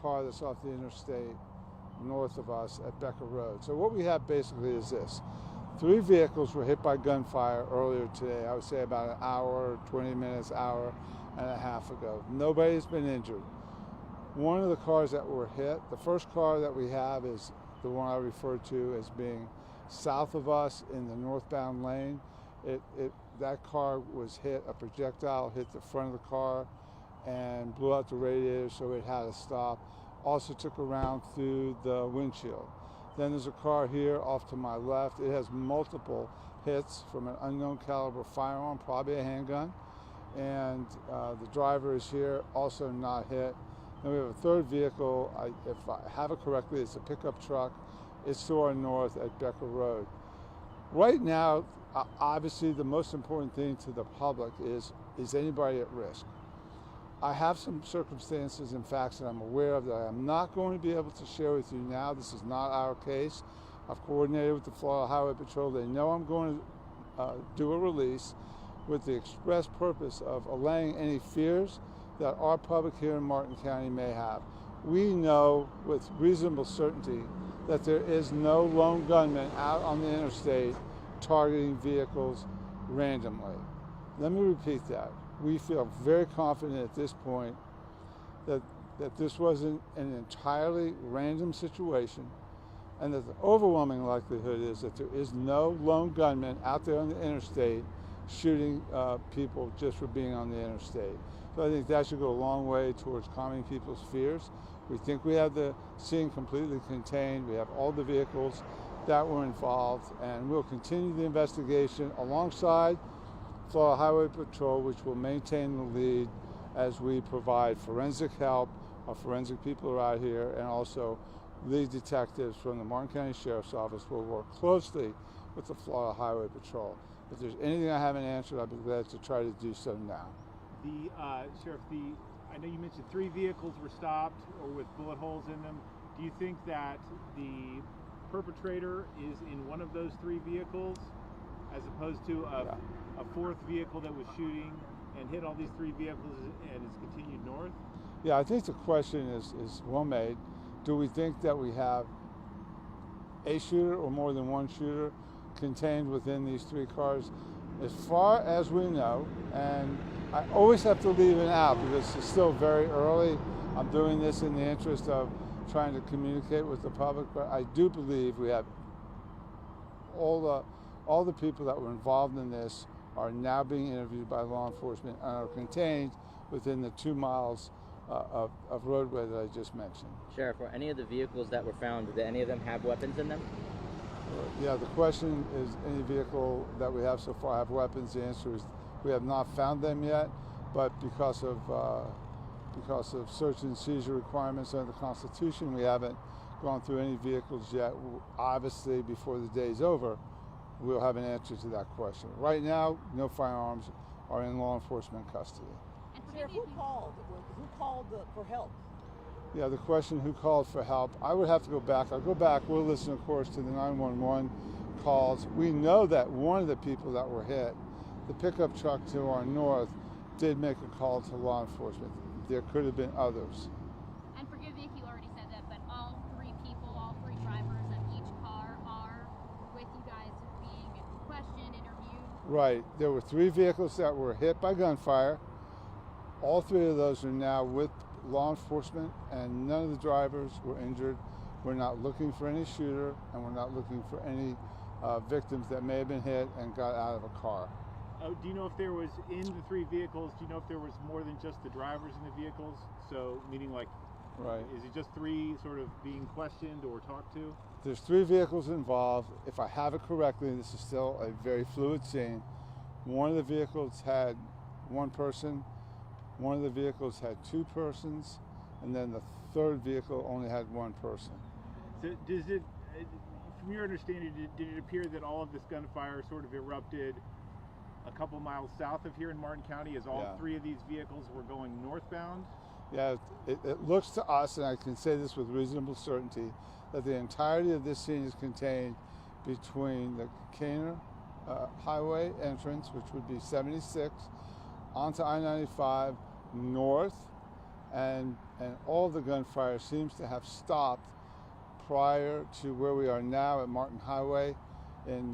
car that's off the interstate north of us at Becker Road. So what we have basically is this. 3 vehicles were hit by gunfire earlier today. I would say about an hour, 20 minutes, hour and a half ago. Nobody's been injured. One of the cars that were hit, the first car that we have is the one I referred to as being south of us in the northbound lane. That car was hit, a projectile hit the front of the car and blew out the radiator, so it had to stop. Also took a round through the windshield. Then there's a car here off to my left. It has multiple hits from an unknown caliber firearm, probably a handgun. And the driver is here, also not hit. Then we have a third vehicle, if I have it correctly, it's a pickup truck. It's to our north at Becker Road. Right now, obviously the most important thing to the public is anybody at risk? I have some circumstances and facts that I'm aware of that I'm not going to be able to share with you now. This is not our case. I've coordinated with the Florida Highway Patrol. They know I'm going to do a release with the express purpose of allaying any fears that our public here in Martin County may have. We know with reasonable certainty that there is no lone gunman out on the interstate targeting vehicles randomly. Let me repeat that. We feel very confident at this point that this wasn't an entirely random situation, and that the overwhelming likelihood is that there is no lone gunman out there on the interstate shooting people just for being on the interstate. So I think that should go a long way towards calming people's fears. We think we have the scene completely contained. We have all the vehicles that were involved, and we'll continue the investigation alongside Florida Highway Patrol, which will maintain the lead as we provide forensic help. Our forensic people are out here, and also lead detectives from the Martin County Sheriff's Office will work closely with the Florida Highway Patrol. If there's anything I haven't answered, I'd be glad to try to do so now. Sheriff, I know you mentioned 3 vehicles were stopped or with bullet holes in them. Do you think that the perpetrator is in one of those 3 vehicles, as opposed to a 4th vehicle that was shooting and hit all these 3 vehicles and has continued north? Yeah, I think the question is well made. Do we think that we have a shooter or more than one shooter contained within these 3 cars? As far as we know, and I always have to leave it out because it's still very early. I'm doing this in the interest of trying to communicate with the public, but I do believe we have all the people that were involved in this are now being interviewed by law enforcement and are contained within the 2 miles of roadway that I just mentioned. Sheriff, were any of the vehicles that were found, did any of them have weapons in them? Yeah, the question is any vehicle that we have so far have weapons. The answer is we have not found them yet, but because of search and seizure requirements under the Constitution, we haven't gone through any vehicles yet. Obviously, before the day's over, we'll have an answer to that question. Right now, no firearms are in law enforcement custody. Sheriff, who called? Who called for help? Yeah, the question, who called for help? I would have to go back. I'll go back. We'll listen, of course, to the 911 calls. We know that one of the people that were hit, the pickup truck to our north, did make a call to law enforcement. There could have been others. And forgive me if you already said that, but all 3 people, all 3 drivers of each car are with you guys being questioned, interviewed? Right. There were 3 vehicles that were hit by gunfire. All 3 of those are now with law enforcement, and none of the drivers were injured. We're not looking for any shooter, and we're not looking for any victims that may have been hit and got out of a car. Do you know if there was, in the 3 vehicles, do you know if there was more than just the drivers in the vehicles? So, meaning like, right. Is it just 3 sort of being questioned or talked to? There's 3 vehicles involved. If I have it correctly, this is still a very fluid scene. One of the vehicles had 1 person. One of the vehicles had 2 persons, and then the 3rd vehicle only had 1 person. So does it, from your understanding, did it appear that all of this gunfire sort of erupted a couple miles south of here in Martin County as all 3 of these vehicles were going northbound? Yeah, it looks to us, and I can say this with reasonable certainty, that the entirety of this scene is contained between the Caner Highway entrance, which would be 76, onto I-95 north, and all the gunfire seems to have stopped prior to where we are now at Martin Highway in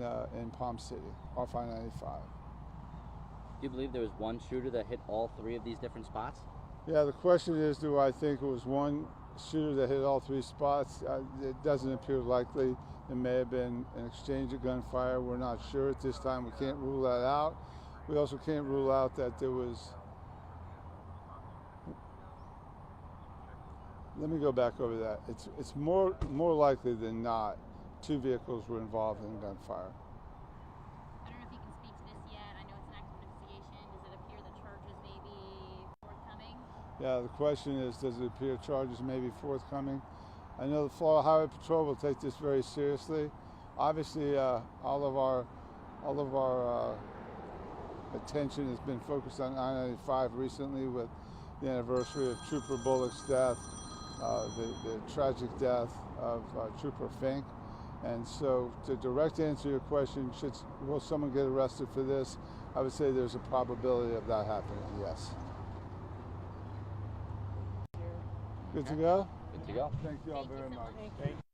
Palm City, off I-95. Do you believe there was one shooter that hit all three of these different spots? Yeah, the question is, do I think it was one shooter that hit all three spots? It doesn't appear likely. It may have been an exchange of gunfire. We're not sure at this time. We can't rule that out. We also can't rule out that there was... Let me go back over that. It's more likely than not 2 vehicles were involved in gunfire. I don't know if you can speak to this yet. I know it's an active investigation. Does it appear that charges may be forthcoming? Yeah, the question is, does it appear charges may be forthcoming? I know the Florida Highway Patrol will take this very seriously. Obviously, all of our attention has been focused on I-95 recently with the anniversary of Trooper Bullock's death, the tragic death of Trooper Fink. And so, to direct answer your question, will someone get arrested for this? I would say there's a probability of that happening, yes. Good to go? Good to go. Thank you all Thank you very so much. much. Thank